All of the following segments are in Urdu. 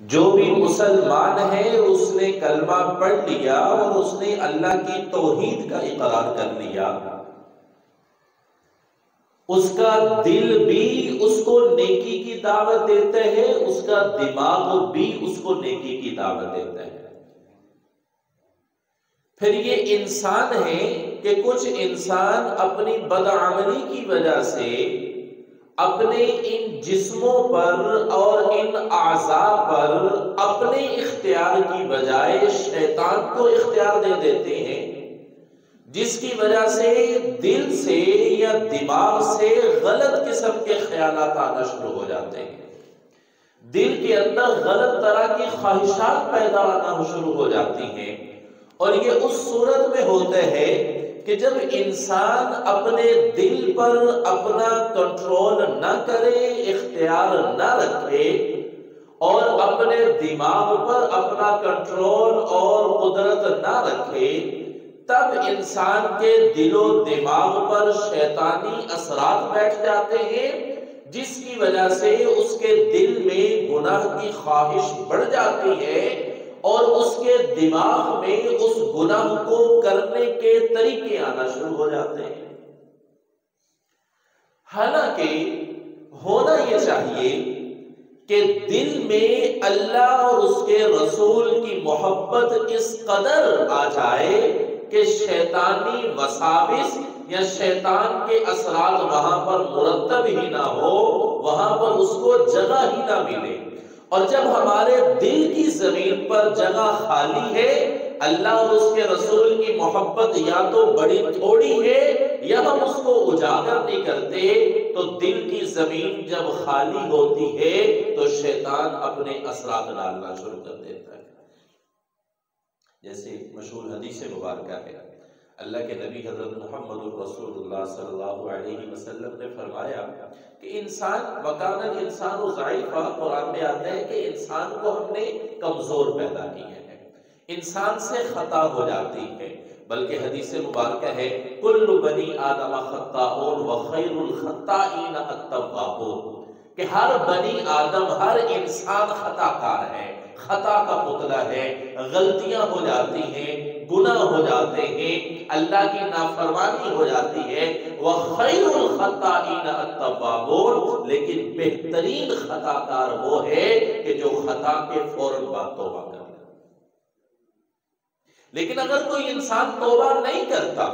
جو بھی مسلمان ہے اس نے کلمہ پڑھ لیا اور اس نے اللہ کی توحید کا اقرار کر لیا، اس کا دل بھی اس کو نیکی کی دعوت دیتا ہے، اس کا دماغ بھی اس کو نیکی کی دعوت دیتا ہے۔ پھر یہ انسان ہے کہ کچھ انسان اپنی بدعملی کی وجہ سے اپنے ان جسموں پر اور ان اعضاء پر اپنے اختیار کی بجائے شیطان کو اختیار دے دیتے ہیں، جس کی وجہ سے دل سے یا دماغ سے غلط قسم کے خیالات آنا شروع ہو جاتے ہیں، دل کے اندر غلط طرح کی خواہشات پیدا آنا شروع ہو جاتی ہیں۔ اور یہ اس صورت میں ہوتا ہے کہ جب انسان اپنے دل پر اپنا کنٹرول نہ کرے، اختیار نہ رکھے، اور اپنے دماغ پر اپنا کنٹرول اور قدرت نہ رکھے، تب انسان کے دل و دماغ پر شیطانی اثرات بیٹھ جاتے ہیں، جس کی وجہ سے اس کے دل میں گناہ کی خواہش بڑھ جاتی ہے اور اس کے دماغ میں اس گناہ کو کرنے کے طریقے آنا شروع ہو جاتے ہیں۔ حالانکہ ہونا یہ چاہیے کہ دل میں اللہ اور اس کے رسول کی محبت اس قدر آ جائے کہ شیطانی وساوس یا شیطان کے اثرات وہاں پر مرتب ہی نہ ہو، وہاں پر اس کو جگہ ہی نہ ملے۔ اور جب ہمارے دل کی زمین پر جگہ خالی ہے، اللہ اور اس کے رسول کی محبت یا تو بڑی تھوڑی ہے یا ہم اس کو اجاگر نہیں کرتے، تو دل کی زمین جب خالی ہوتی ہے تو شیطان اپنے اثرات ڈالنا شروع کر دیتا ہے۔ جیسے مشہور حدیث مبارکہ ہے، اللہ کے نبی حضرت محمد رسول اللہ صلی اللہ علیہ وسلم نے فرمایا کہ انسان وَكَانَ الْإِنسَانُ ضَعِيفًا، قرآن میں آتا ہے کہ انسان کو ہم نے کمزور پیدا کیا ہے، انسان سے خطا ہو جاتی ہے، بلکہ حدیث مبارکہ ہے کل بنی آدم خطاؤن وخیر الخطائین التوابون، کہ ہر بنی آدم، ہر انسان خطا کار ہے، خطا کا پتلا ہے، غلطیاں ہو جاتی ہیں، گناہ ہو جاتے ہیں، اللہ کی نافرمانی ہو جاتی ہے، وَخَيْرُ الْخَطَّائِينَ التَّوَّابُونَ، لیکن بہترین خطا کار وہ ہے کہ جو خطا کے فوراً بعد توبہ کرے۔ لیکن اگر کوئی انسان توبہ نہیں کرتا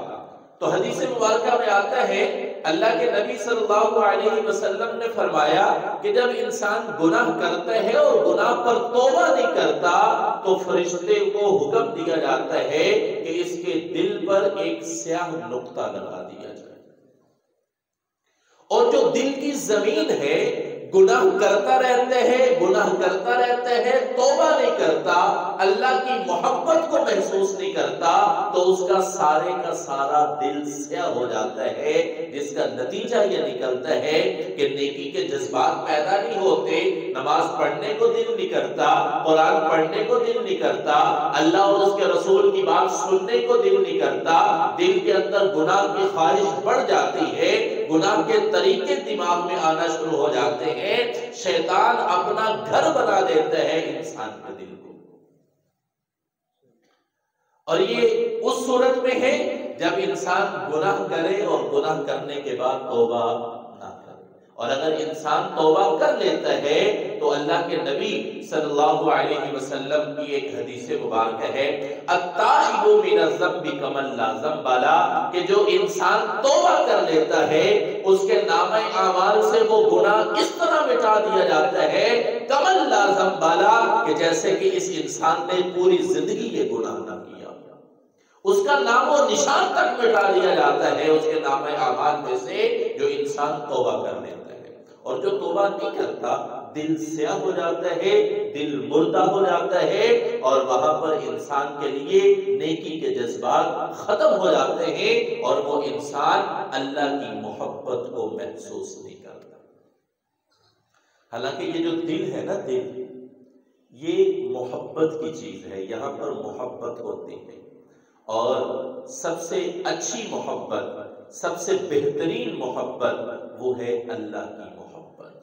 تو حدیث مبارکہ میں آتا ہے، اللہ کے نبی صلی اللہ علیہ وسلم نے فرمایا کہ جب انسان گناہ کرتا ہے اور گناہ پر توبہ نہیں کرتا تو فرشتے کو حکم دیا جاتا ہے کہ اس کے دل پر ایک سیاہ نقطہ لگا دیا جائے، اور جو دل کی زمین ہے گناہ کرتا رہتا ہے، گناہ کرتا رہتا ہے، توبہ نہیں کرتا، اللہ کی محبت کو محسوس نہیں کرتا، تو اس کا سارے کا سارا دل سیاہ ہو جاتا ہے، جس کا نتیجہ یہ نکلتا ہے کہ نیکی کے جذبات پیدا نہیں ہوتے، نماز پڑھنے کو دل نہیں کرتا، قرآن پڑھنے کو دل نہیں کرتا، اللہ اور اس کے رسول کی بات سننے کو دل نہیں کرتا، دل کے اندر گناہ کی خواہش بڑھ جاتی ہے، گناہ کے طریقے دماغ میں آنا شروع ہو جاتے ہیں، شیطان اپنا گھر بنا دیتا ہے انسان کے دل کو۔ اور یہ اس صورت میں ہے جب انسان گناہ کرے اور گناہ کرنے کے بعد توبہ نہ کرے، اور اگر انسان توبہ کر لیتا ہے تو اللہ کے نبی صلی اللہ علیہ وسلم کی ایک حدیث مبارکہ ہے التائب من الذنب کمن لا ذنب لہ، کہ جو انسان توبہ کر لیتا ہے اس کے نامہ اعمال سے وہ گناہ اس طرح مٹا دیا جاتا ہے کمن لا ذنب لہ، کہ جیسے کہ اس انسان نے پوری زندگی یہ گناہ نہ کیا، اس کا نام و نشان تک مٹا دیا جاتا ہے اس کے نامہ اعمال میں سے، جو انسان توبہ کر لیتا ہے۔ اور جو توبہ نہیں کرتا دل سیاہ ہو جاتا ہے، دل مردہ ہو جاتا ہے، اور وہاں پر انسان کے لیے نیکی کے جذبات ختم ہو جاتے ہیں اور وہ انسان اللہ کی محبت کو محسوس نہیں کرتا۔ حالانکہ یہ جو دل ہے نا، دل یہ محبت کی چیز ہے، یہاں پر محبت ہوتی ہے، اور سب سے اچھی محبت، سب سے بہترین محبت وہ ہے اللہ کی محبت۔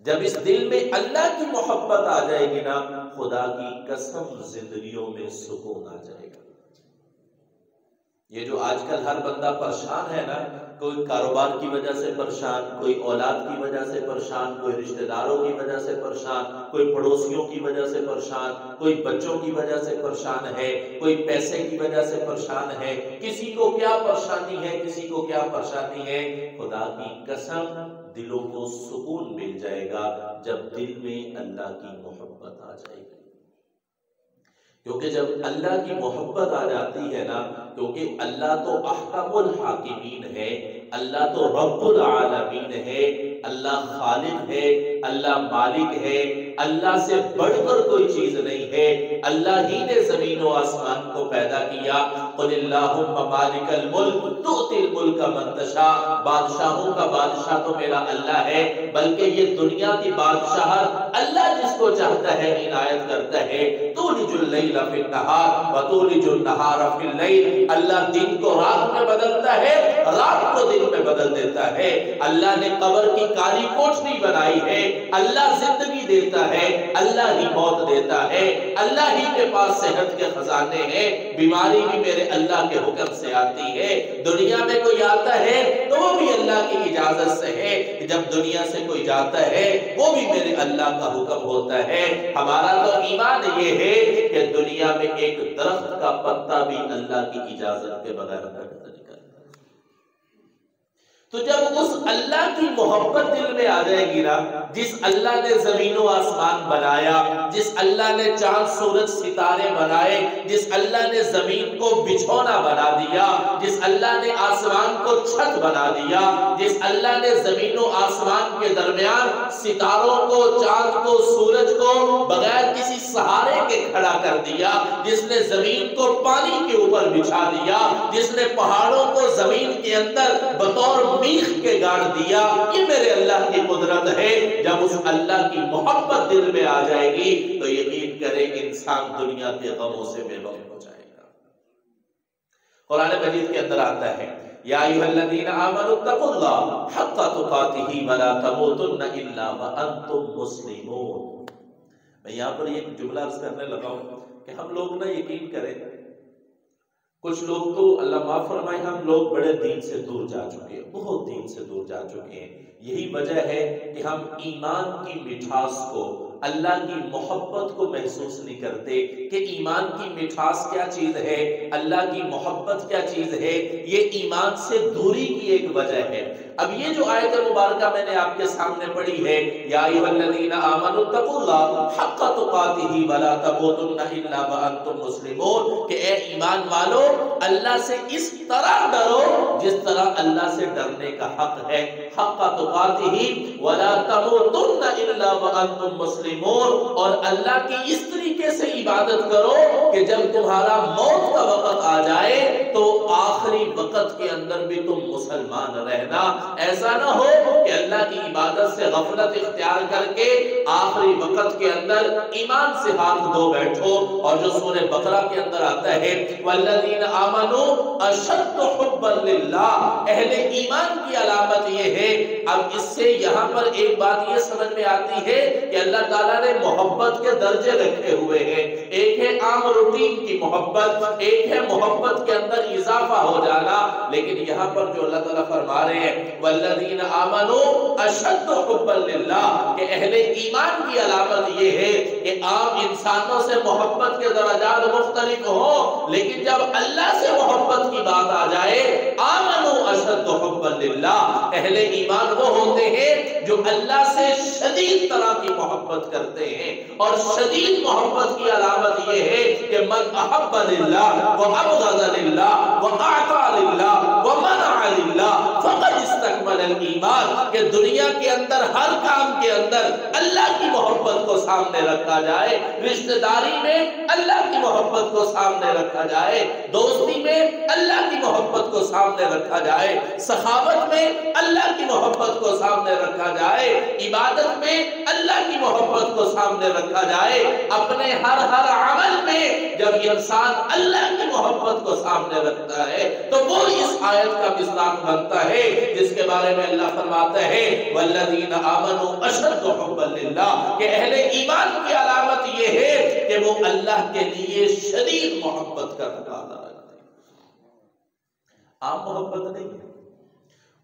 جب اس دل میں اللہ کی محبت آ جائے گی نا، خدا کی قسم زندگیوں میں سکون آ جائے گا۔ یہ جو آج کل ہر بندہ پریشان ہے نا، کوئی کاروبار کی وجہ سے پریشان، کوئی اولاد کی وجہ سے پریشان، کوئی رشتہ داروں کی وجہ سے پریشان، کوئی پڑوسیوں کی وجہ سے پریشان، کوئی بچوں کی وجہ سے پریشان ہے، کوئی پیسے کی وجہ سے پریشان ہے، کسی کو کیا پریشانی ہے، کسی کو کیا پریشانی ہے۔ خدا کی قسم دلوں کو سکون مل جائے گا جب دل میں اللہ کی محبت آ جائے گی۔ کیونکہ جب اللہ کی محبت آ جاتی ہے نا، کیونکہ اللہ تو احکم الحاکمین ہے، اللہ تو رب العالمین ہے، اللہ خالق ہے، اللہ مالک ہے، اللہ سے بڑھ کر کوئی چیز نہیں ہے۔ اللہ ہی نے زمین و آسمان کو پیدا کیا۔ قل اللہم مالک الملک تؤتی الملک من تشاء، بادشاہوں کا بادشاہ تو میرا اللہ ہے، بلکہ یہ دنیا کی بادشاہت اللہ جس کو چاہتا ہے عنایت کرتا ہے۔ تولج اللیل فی النہار وتولج النہار فی اللیل، اللہ دن کو رات میں بدلتا ہے، رات کو دن میں بدل دیتا ہے۔ اللہ نے قبر کی کالی کوٹھری بنائی ہے، اللہ زندگی دیتا ہے، اللہ ہی موت دیتا ہے، اللہ ہی کے پاس صحت کے خزانے ہیں، بیماری بھی میرے اللہ کے حکم سے آتی ہے۔ دنیا میں کوئی آتا ہے تو وہ بھی اللہ کی اجازت سے ہے، جب دنیا سے کوئی جاتا ہے وہ بھی میرے اللہ کا حکم ہوتا ہے۔ ہمارا تو ایمان یہ ہے کہ دنیا میں ایک درخت کا پتا بھی اللہ کی اجازت کے بغیر نہیں کرتا۔ تو جب اس اللہ کی محبت دل میں آ جائے گی نا، جس اللہ نے زمین و آسمان بنایا، جس اللہ نے چاند سورج ستارے بنائے، جس اللہ نے زمین کو بچھونا بنا دیا، جس اللہ نے آسمان کو چھت بنا دیا، جس اللہ نے زمین و آسمان کے درمیان ستاروں کو، چاند کو، سورج کو بغیر کسی سہارے کے کھڑا کر دیا، جس نے زمین کو پانی کے اوپر بچھا دیا، جس نے پہاڑوں کو زمین کے اندر بطور میخ کے گاڑ دیا، یہ میرے اللہ کی قدرت ہے۔ جب اس اللہ کی محبت دل میں آ جائے گی تو یقین کرے انسان دنیا کے غموں سے بے غم ہو جائے گا۔ قرآن مجید کے اندر آتا ہے، یا ایھا الذین آمنوا اتقوا اللہ حق تقاتہ ولا تموتن الا وانتم مسلمون۔ میں یہاں پر ایک جملہ عرض کرنے لگا ہوں کہ ہم لوگ نہ یقین کریں، کچھ لوگ تو اللہ معاف فرمائے ہم لوگ بڑے دین سے دور جا چکے ہیں، بہت دین سے دور جا چکے ہیں۔ یہی وجہ ہے کہ ہم ایمان کی مٹھاس کو، اللہ کی محبت کو محسوس نہیں کرتے کہ ایمان کی مٹھاس کیا چیز ہے، اللہ کی محبت کیا چیز ہے۔ یہ ایمان سے دوری کی ایک وجہ ہے۔ اب یہ جو آیت مبارکہ میں نے آپ کے سامنے پڑھی ہے، یا ایھا الذین آمنوا اتقوا اللہ حق تقاتہ ولا تموتن الا وانتم مسلمون، کہ اے ایمان والو اللہ سے اس طرح ڈرو جس طرح اللہ سے ڈرنے کا حق ہے۔ حق تقاتہ ولا تموتن الا وانتم مسلمون، اور اللہ کی اس طریقے سے عبادت کرو کہ جب تمہارا موت کا وقت آ جائے تو آخری وقت کے اندر بھی تم مسلمان رہنا۔ ایسا نہ ہو کہ اللہ کی عبادت سے غفلت اختیار کر کے آخری وقت کے اندر ایمان سے ہاتھ دھو بیٹھو۔ اور جو سورہ بقرہ کے اندر آتا ہے، والذین آمنوا اشد حبا للہ، اہل ایمان کی علامت یہ ہے۔ اب اس سے یہاں پر ایک بات یہ سمجھ میں آتی ہے کہ اللہ تعالیٰ نے محبت کے درجے رکھے ہوئے ہیں۔ ایک ہے عام روٹین کی محبت، ایک ہے محبت کے اندر اضافہ ہو جانا، لیکن یہاں پر جو اللہ تعالیٰ فرما رہے ہیں والذین آمنوا اشد حبا للہ، کہ اہل ایمان کی علامت یہ ہے کہ عام انسانوں سے محبت کے درجات مختلف ہوں، لیکن جب اللہ سے محبت کی بات آ جائے، آمنوا اشد حبا للہ، اہل ایمان وہ ہوتے ہیں جو اللہ سے شدید طرح کی محبت کرتے ہیں۔ اور شدید محبت کی علامت یہ ہے کہ من احب للہ وابغض للہ واعطى للہ ومنع للہ فقد استکمل الایمان، کہ دنیا کے اندر ہر کام کے اندر اللہ کی محبت کو سامنے رکھا رکھا جائے، رشتہ داری میں اللہ کی محبت کو سامنے رکھا جائے، دوستی میں اللہ کی محبت کو سامنے رکھا جائے، سخاوت میں اللہ کی محبت کو سامنے رکھا جائے، عبادت میں اللہ کی محبت کو سامنے رکھا جائے، اپنے ہر عمل میں جب یہ انسان اللہ کی محبت کو سامنے رکھتا ہے تو وہ اس آیت کا مصداق بنتا ہے جس کے بارے میں اللہ فرماتا ہے والذین آمنوا اشد حبا للہ، کہ اہل ایمان کی علامت یہ ہے کہ وہ اللہ کے لیے شدید محبت کا تقاضا رکھتے ہیں۔ عام محبت نہیں ہے،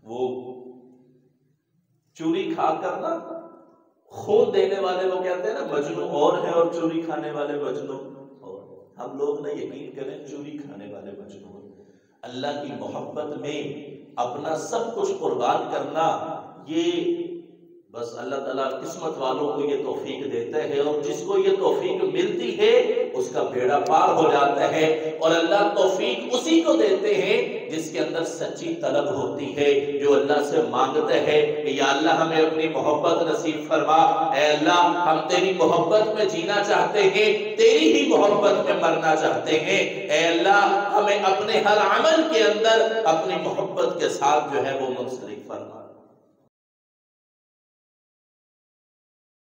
وہ چوری کھا کر نا خون دینے والے وہ کہتے ہیں نا مجنون اور ہے اور چوری کھانے والے مجنون اور، ہم لوگ نہ یقین کریں چوری کھانے والے مجنون۔ اللہ کی محبت میں اپنا سب کچھ قربان کرنا، یہ بس اللہ تعالیٰ قسمت والوں کو یہ توفیق دیتا ہے، اور جس کو یہ توفیق ملتی ہے اس کا بیڑا پار ہو جاتا ہے، اور اللہ توفیق اسی کو دیتے ہیں جس کے اندر سچی طلب ہوتی ہے، جو اللہ سے مانگتا ہے کہ یا اللہ ہمیں اپنی محبت نصیب فرما، اے اللہ ہم تیری محبت میں جینا چاہتے ہیں، تیری ہی محبت میں مرنا چاہتے ہیں، اے اللہ ہمیں اپنے ہر عمل کے اندر اپنی محبت کے ساتھ جو ہے وہ منسلک فرما۔